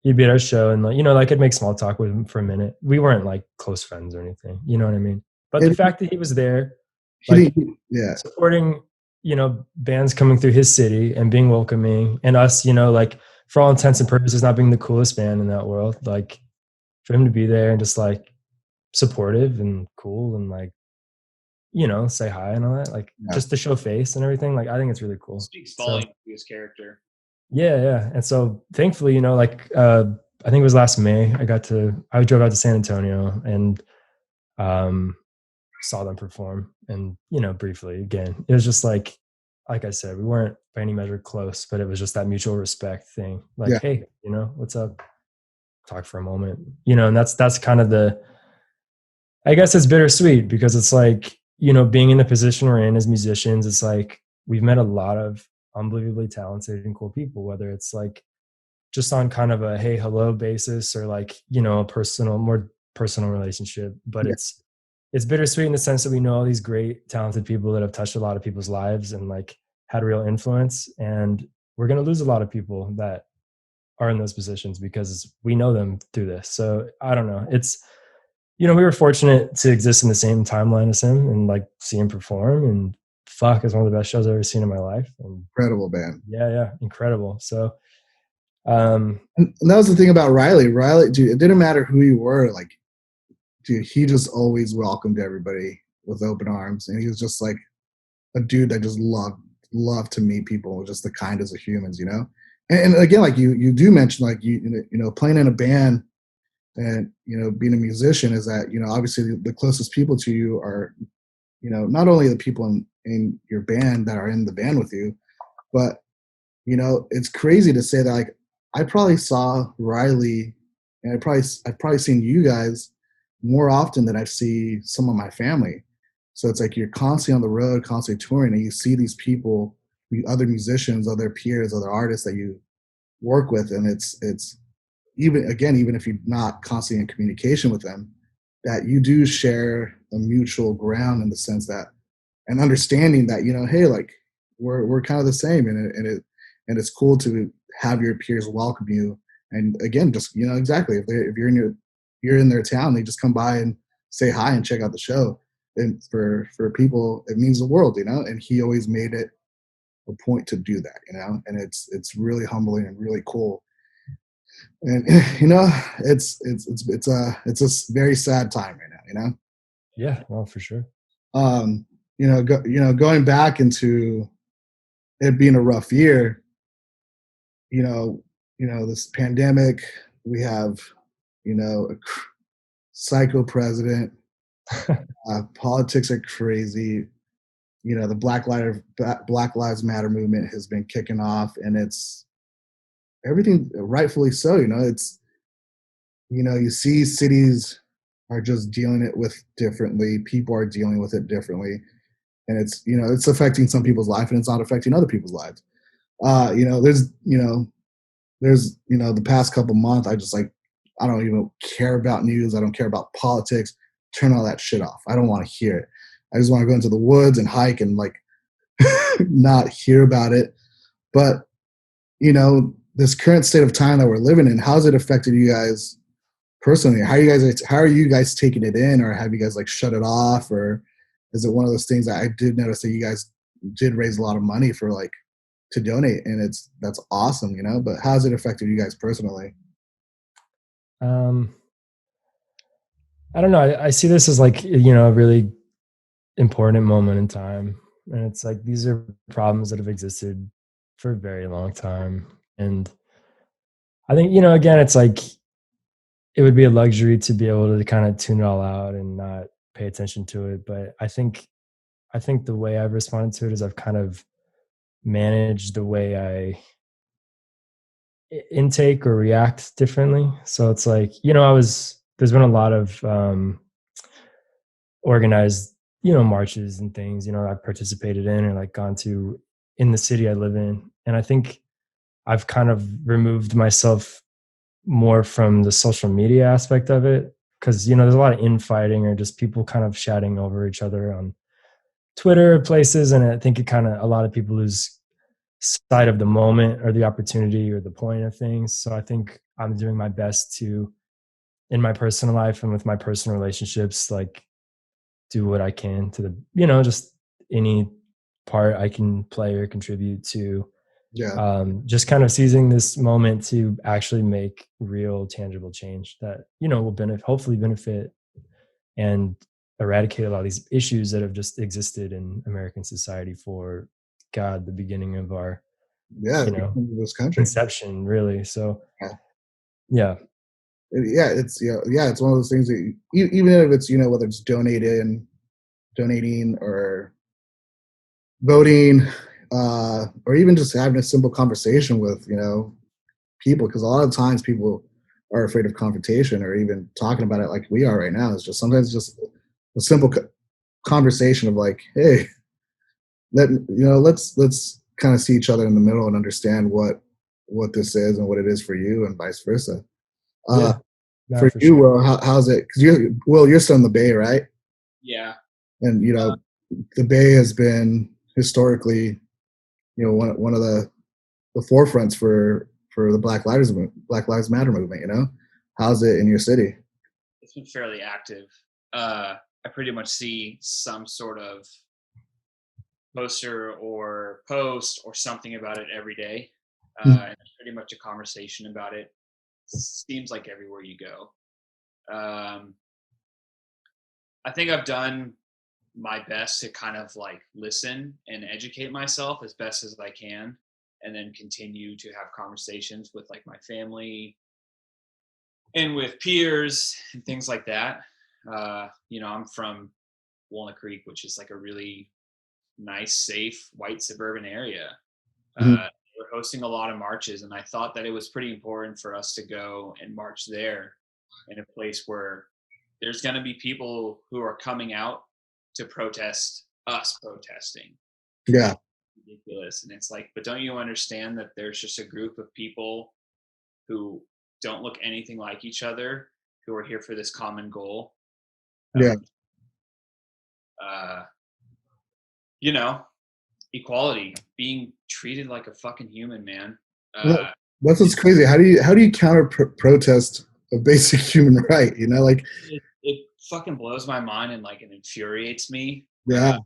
he'd be at our show and like, you know, like I'd make small talk with him for a minute. We weren't like close friends or anything, you know what I mean? But the And fact that he was there, he like didn't, yeah, supporting, you know, bands coming through his city and being welcoming, and us, you know, like for all intents and purposes, not being the coolest band in that world, like for him to be there and just like supportive and cool and like, you know, say hi and all that, like yeah. just to show face and everything. Like I think it's really cool. Speaks So, volume to his character. yeah. And so thankfully, you know, like I think it was last May, I drove out to San Antonio and saw them perform. And, you know, briefly again, it was just like I said, we weren't by any measure close, but it was just that mutual respect thing. Like, Yeah. hey, you know, what's up? Talk for a moment, you know, and that's kind of I guess it's bittersweet because it's like, you know, being in the position we're in as musicians, it's like we've met a lot of unbelievably talented and cool people, whether it's like just on kind of a hey, hello basis or like, you know, a more personal relationship. But Yeah. it's bittersweet in the sense that we know all these great, talented people that have touched a lot of people's lives and like had real influence. And we're going to lose a lot of people that are in those positions because we know them through this. So I don't know. It's, you know, we were fortunate to exist in the same timeline as him and like see him perform, and fuck, it's one of the best shows I've ever seen in my life. And Incredible band. yeah, incredible. So And that was the thing about Riley. Riley, dude, it didn't matter who you were. Like, dude, he just always welcomed everybody with open arms, and he was just like a dude that just loved to meet people, just the kindest of humans, you know. And again, like you do mention, like you know, playing in a band and you know being a musician is that you know obviously the closest people to you are you know not only the people in your band that are in the band with you, but you know it's crazy to say that like I probably saw Riley and I've probably seen you guys more often than I see some of my family. So it's like you're constantly on the road, constantly touring, and you see these people, other musicians, other peers, other artists that you work with, and it's even if you're not constantly in communication with them, that you do share a mutual ground in the sense that and understanding that you know hey like we're kind of the same, and it's cool to have your peers welcome you, and again just you know exactly if you're in their town, they just come by and say hi and check out the show, and for people it means the world, you know. And he always made it a point to do that, you know, and it's really humbling and really cool. And you know it's a very sad time right now, you know. yeah, well, for sure. You know going back into it being a rough year, you know this pandemic, we have you know a psycho president, politics are crazy, you know the Black Lives Matter movement has been kicking off, and it's everything rightfully so, you know. It's you know you see cities are just dealing it with differently, people are dealing with it differently, and it's you know it's affecting some people's life and it's not affecting other people's lives. You know there's you know the past couple months I just like I don't even care about news, I don't care about politics, turn all that shit off, I don't want to hear it, I just want to go into the woods and hike and like not hear about it. But you know this current state of time that we're living in, how's it affected you guys personally? How are you guys taking it in, or have you guys like shut it off, or is it one of those things that I did notice that you guys did raise a lot of money for like to donate, and that's awesome, you know. But how's it affected you guys personally? um I don't know, I see this as like, you know, a really important moment in time, and it's like these are problems that have existed for a very long time. And I think, you know, again, it's like it would be a luxury to be able to kind of tune it all out and not pay attention to it. But I think the way I've responded to it is I've kind of managed the way I intake or react differently. So it's like, you know, there's been a lot of organized, you know, marches and things, you know, I've participated in or like gone to in the city I live in. And I think I've kind of removed myself more from the social media aspect of it, because you know there's a lot of infighting or just people kind of shouting over each other on Twitter places, and I think a lot of people lose sight of the moment or the opportunity or the point of things. So I think I'm doing my best to, in my personal life and with my personal relationships, like do what I can to just any part I can play or contribute to. Yeah. Just kind of seizing this moment to actually make real tangible change that will hopefully benefit and eradicate a lot of these issues that have just existed in American society for the beginning of our Yeah. This country. conception, really. So Yeah. yeah. Yeah. It's one of those things that even if it's, whether it's donating or voting, or even just having a simple conversation with, people, because a lot of times people are afraid of confrontation or even talking about it like we are right now. It's just sometimes just a simple conversation of like, hey, let's kind of see each other in the middle and understand what this is and what it is for you and vice versa. Yeah. No, For for you, sure. Will, how's it? Because you're still in the Bay, right? Yeah. And the Bay has been historically, one of the forefronts for the Black Lives Matter movement. How's it in your city? It's been fairly active. I pretty much see some sort of poster or post or something about it every day. And it's pretty much a conversation about it. Seems like everywhere you go. I think I've done my best to kind of like listen and educate myself as best as I can, and then continue to have conversations with like my family and with peers and things like that. I'm from Walnut Creek, which is like a really nice, safe, white suburban area. Mhm. We're hosting a lot of marches, and I thought that it was pretty important for us to go and march there in a place where there's going to be people who are coming out to protest us protesting. Yeah. Ridiculous. And it's like, but don't you understand that there's just a group of people who don't look anything like each other who are here for this common goal of, Yeah. equality, being treated like a fucking human, man. That's what's crazy. How do you counter protest a basic human right? Like it fucking blows my mind and like it infuriates me. yeah,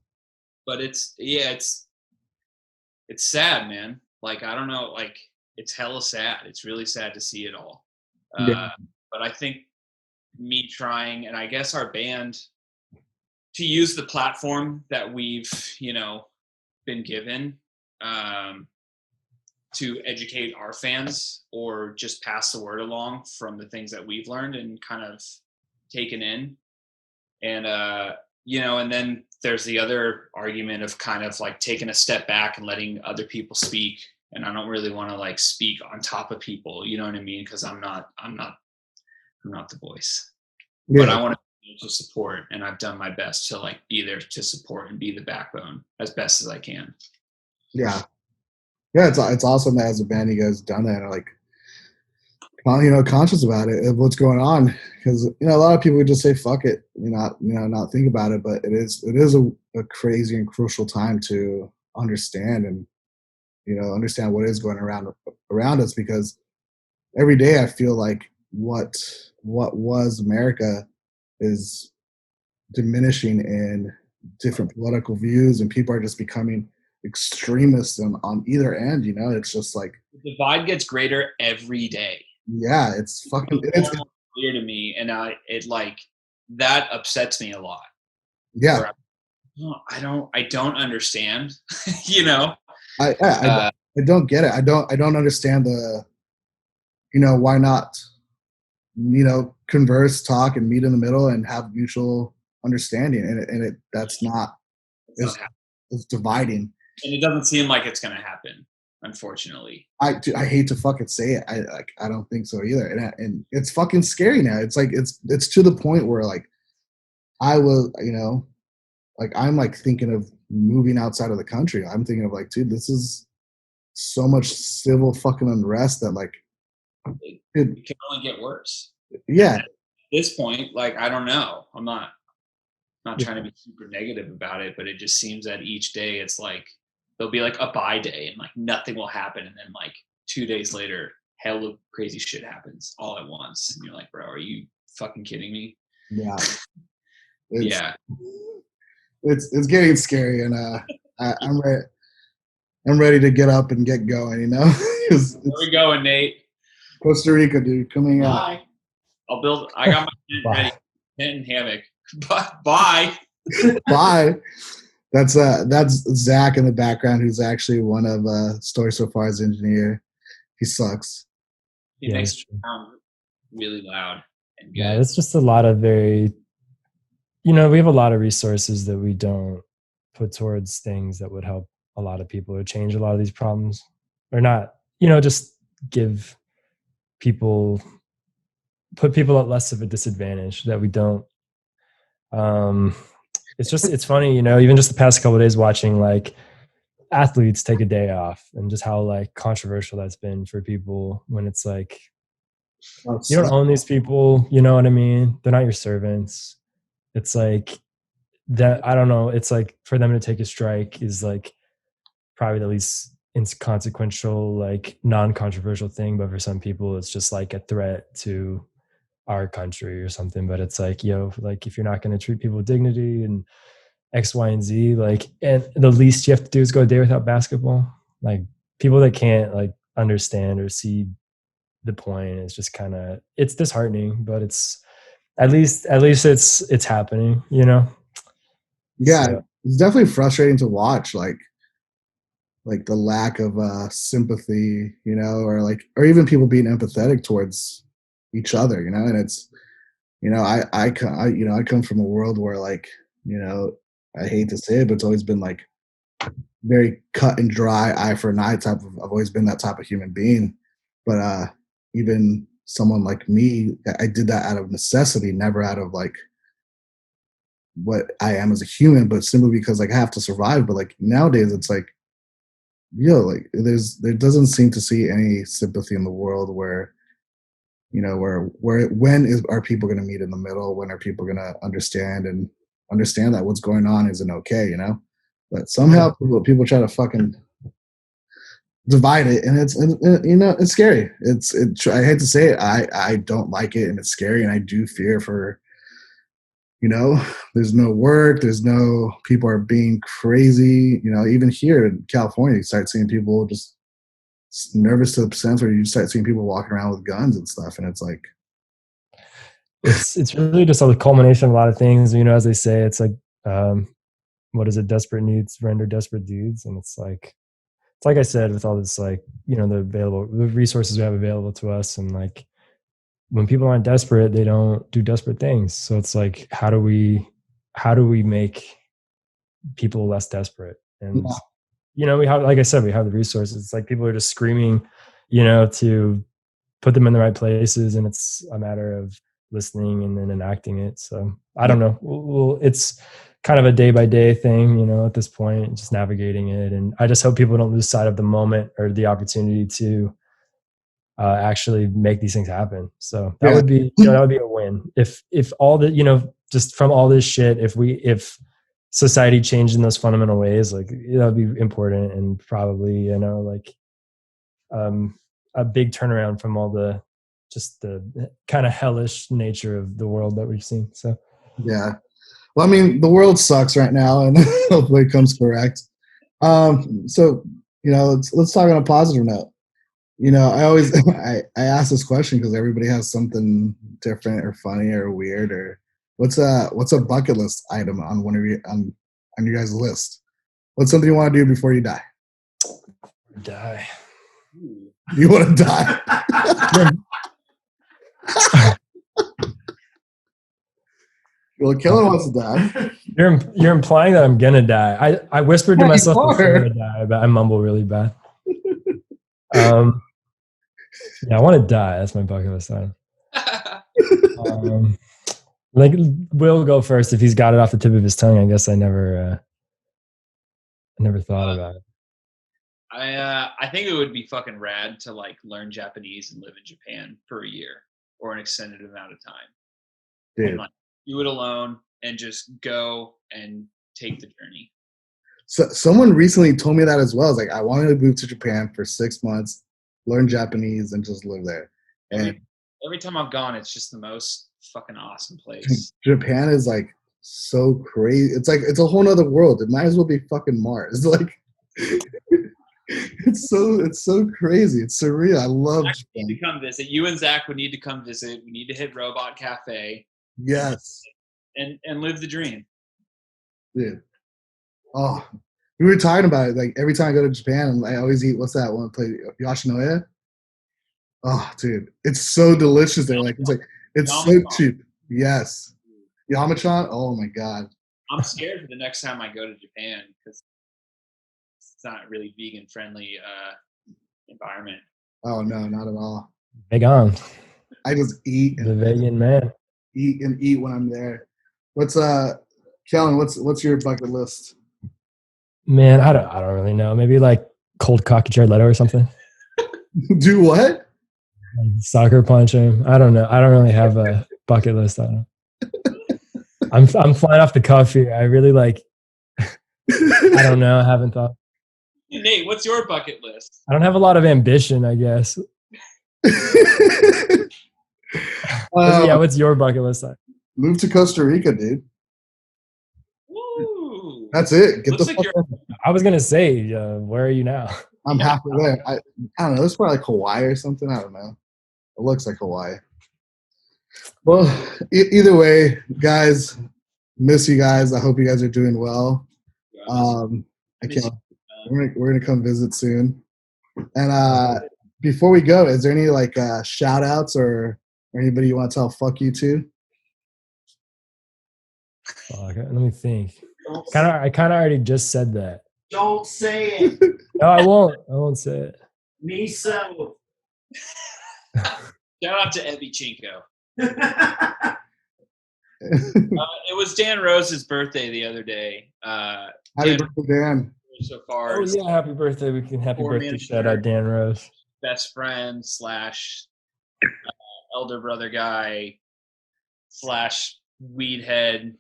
But it's sad, man. Like I don't know, like it's hella sad. It's really sad to see it all. yeah, But I think me trying, and I guess our band, to use the platform that we've been given, to educate our fans or just pass the word along from the things that we've learned and kind of taken in. And and then there's the other argument of kind of like taking a step back and letting other people speak. And I don't really want to like speak on top of people, you know what I mean? Because I'm not the voice. But yeah, I want to support, and I've done my best to like be there to support and be the backbone as best as I can. yeah. It's awesome that as a band you guys done that and are like, conscious about it of what's going on, because a lot of people would just say fuck it, not think about it, but it is a crazy and crucial time to understand and understand what is going around us, because every day I feel like what was America is diminishing in different political views, and people are just becoming extremists on either end. It's just like The divide gets greater every day. yeah, it's fucking It's more clear to me, and it like that upsets me a lot. yeah. I don't understand. you know, I don't get it. I don't understand why not converse, talk, and meet in the middle and have mutual understanding, and that's not it's is dividing. and it doesn't seem like it's going to happen, unfortunately. I hate to fucking say it. I don't think so either, and it's fucking scary now. It's like it's to the point where like I will like I'm like thinking of moving outside of the country. I'm thinking of like, dude, this is so much civil fucking unrest that like It can only get worse. yeah. At this point, like I don't know. I'm not. not trying to be super negative about it, but it just seems that each day it's like there'll be like a bye day and like nothing will happen, and then like 2 days later, hella crazy shit happens all at once, and you're like, bro, are you fucking kidding me? Yeah. Yeah. It's getting scary, and I'm ready. I'm ready to get up and get going. You know, Where we going, Nate? Costa Rica, dude, coming out. Bye. I got my tent ready. Tent and hammock. Bye. Bye. That's Zach in the background, who's actually one of Story So Far's engineer. He sucks. He makes it sound really loud and good. Yeah, it's just a lot of very, we have a lot of resources that we don't put towards things that would help a lot of people or change a lot of these problems, or not, just give people, put people at less of a disadvantage that we don't. It's funny, even just the past couple of days watching like athletes take a day off and just how like controversial that's been for people when it's like, you don't own these people, you know what I mean? They're not your servants. It's like that, I don't know. It's like for them to take a strike is like probably the least inconsequential, like non-controversial thing. But for some people, it's just like a threat to our country or something. But it's like, like if you're not going to treat people with dignity and X, Y, and Z, like, and the least you have to do is go a day without basketball. Like people that can't like understand or see the point is just kind of, it's disheartening, but it's at least it's happening, Yeah, So, it's definitely frustrating to watch, like the lack of sympathy, or even people being empathetic towards each other, and it's, I come from a world where, like, I hate to say it, but it's always been like very cut and dry, eye for an eye type of. I've always been that type of human being, but even someone like me, I did that out of necessity, never out of like what I am as a human, but simply because like I have to survive. But like nowadays, it's like, like there doesn't seem to see any sympathy in the world where, when are people going to meet in the middle? When are people going to understand that what's going on isn't okay? But somehow people try to fucking divide it, and it's scary. I hate to say it, I don't like it, and it's scary, and I do fear for, there's no work, there's no, people are being crazy, even here in California, you start seeing people just nervous to the sense where you start seeing people walking around with guns and stuff, and it's like, it's really just a culmination of a lot of things, as they say, it's like, what is it? Desperate needs render desperate deeds. And it's like I said, with all this, like, the resources we have available to us. And like, when people aren't desperate, they don't do desperate things. So it's like, how do we make people less desperate? And, we have, like I said, we have the resources. It's like people are just screaming, to put them in the right places. And it's a matter of listening and then enacting it. So I don't know. It's kind of a day by day thing, at this point, just navigating it. And I just hope people don't lose sight of the moment or the opportunity to actually make these things happen. So that would be, that would be a win. If all the, just from all this shit, if society changed in those fundamental ways, like that would be important, and probably, like a big turnaround from all the kind of hellish nature of the world that we've seen. So yeah. Well, I mean, the world sucks right now, and hopefully it comes correct. So, let's talk on a positive note. I always I ask this question because everybody has something different or funny or weird, or what's a bucket list item on one of your on your guys' list? What's something you want to do before you die? Die. You want to die? Well, Kellen wants to die. You're implying that I'm gonna die. I whispered to myself that I'm gonna die, but I mumble really bad. Yeah, I want to die. That's my bucket list item. Like, Will go first if he's got it off the tip of his tongue. I guess I never thought about it. I think it would be fucking rad to like learn Japanese and live in Japan for a year or an extended amount of time. Dude. And like do it alone, and just go and take the journey. So someone recently told me that as well. It's like, I wanted to move to Japan for 6 months, learn Japanese, and just live there. And Every time I've gone, it's just the most fucking awesome place. Japan is like so crazy. It's like, it's a whole nother world. It might as well be fucking Mars. Like, it's so crazy. It's surreal. I love Zach Japan. need to come visit. You and Zach would need to come visit. We need to hit Robot Cafe. Yes. And live the dream. Dude. Oh, we were talking about it. Like every time I go to Japan, I always eat, what's that one place? Yoshinoya? Oh, dude. It's so delicious there. Like, it's so Yamachan. cheap. Yes. Yamachan? Oh my God. I'm scared for the next time I go to Japan because it's not really vegan friendly environment. Oh no, not at all. Vegan. I just eat The and vegan man. eat when I'm there. What's Kellen, what's your bucket list? Man, I don't really know. Maybe like cold cock Jared Leto or something. Do what? Soccer punch him. I don't know. I don't really have a bucket list. I don't know. I'm flying off the cuff here. I really like. I don't know. I haven't thought. Hey, Nate, what's your bucket list? I don't have a lot of ambition, I guess. Yeah, what's your bucket list like? Move to Costa Rica, dude. Woo! That's it. Get Looks the like fuck you're. out. I was gonna say, where are you now? I'm halfway there. I don't know. It's probably like Hawaii or something. I don't know. It looks like Hawaii. Well, either way, guys, miss you guys. I hope you guys are doing well. I can't. We're gonna come visit soon. And before we go, is there any like shout outs or anybody you want to tell fuck you to? Fuck, let me think. I kind of already just said that. Don't say it. No, I won't. I won't say it. Me so. Shout out to Evie Chinko. It was Dan Rose's birthday the other day. Happy Dan, birthday, Dan. so far, Oh yeah, happy birthday! We can happy Poor birthday man's shout out Dan Rose. best friend / elder brother guy / weed head.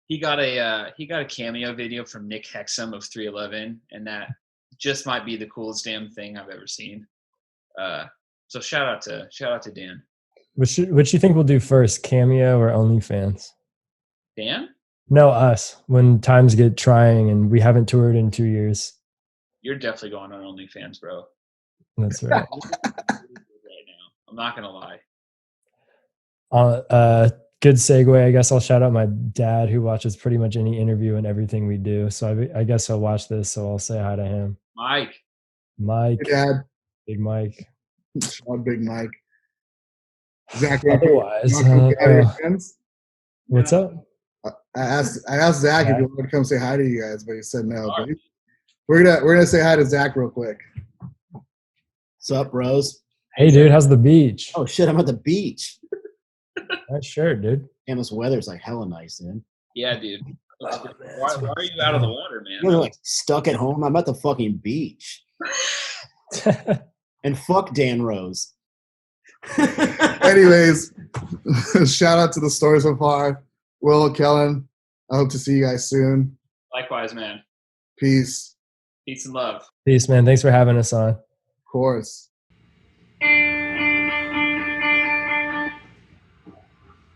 He got a cameo video from Nick Hexum of 311, and that just might be the coolest damn thing I've ever seen. So shout out to Dan. Which you think we'll do first, Cameo or OnlyFans? Dan, No, us. When times get trying and we haven't toured in 2 years. you're definitely going on OnlyFans, bro. That's right. Right now, I'm not gonna lie. Good segue. I guess I'll shout out my dad who watches pretty much any interview and everything we do. So I guess he'll watch this. So I'll say hi to him. Mike. Mike. Hey, Dad. Big Mike. Big Mike. Zach, Otherwise, what's up? I asked Zach if he wanted to come say hi to you guys, but he said no. But we're gonna say hi to Zach real quick. What's up, Rose? Hey, dude, how's the beach? Oh shit, I'm at the beach. Nice shirt, dude. And this weather's like hella nice, dude. Yeah, dude. Oh, man, Why are you out of the water, man? You're like stuck at home. I'm at the fucking beach. And fuck Dan Rose. Anyways, shout out to the story so far. Will, Kellen, I hope to see you guys soon. Likewise, man. Peace. Peace and love. Peace, man. Thanks for having us on. Of course.